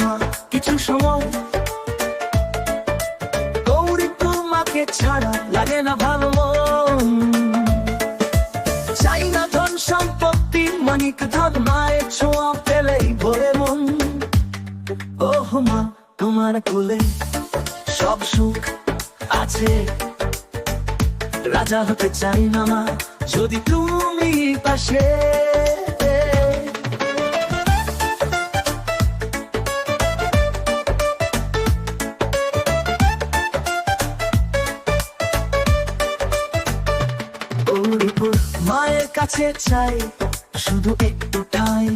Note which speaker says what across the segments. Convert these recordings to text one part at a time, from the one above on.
Speaker 1: না কিছু সময়। গৌরীপুর মাকে ছাড়া লাগে না ভালো মন। চাই না ধন সম্পত্তি মানিক ধন, মায়ের ছোঁয়া পেলেই ভরে মন। ওহ মা, তোমার কোলে সব সুখ আছে। রাজা হতে চাই না মা, যদি তুমি পাশে। গৌরীপুর মায়ের কাছে চাই শুধু একটু ঠাই।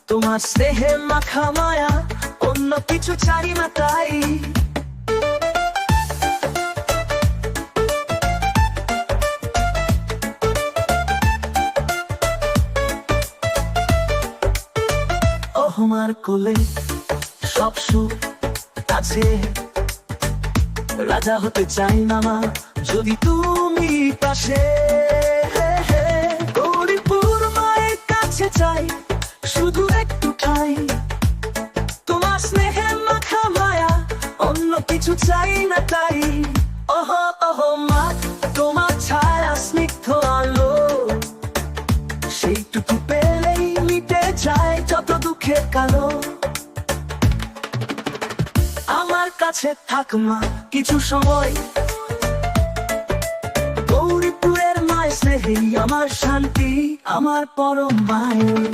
Speaker 1: তোমার স্নেহে মাখা মায়া, অন্য কিছু চাই না তাই। তোমার কোলে সব সুখ আছে। রাজা হতে চাই না মা, যদি তুমি পাশে। গৌরীপুর মায়ের কাছে চাই শুধু একটু ঠাই। তোমার স্নেহে মাখা মায়া, অন্য কিছু চাই না তাই। ওহ ওহ মা, তোমার ছায়া স্নিগ্ধ আলো, সেইটুকু পেলেই মিটে যায় যত দুঃখের কালো। আমার কাছে থাক মা কিছু সময়। গৌরীপুরের মায়ের স্নেহেই আমার শান্তি, আমার পরম মায়ের।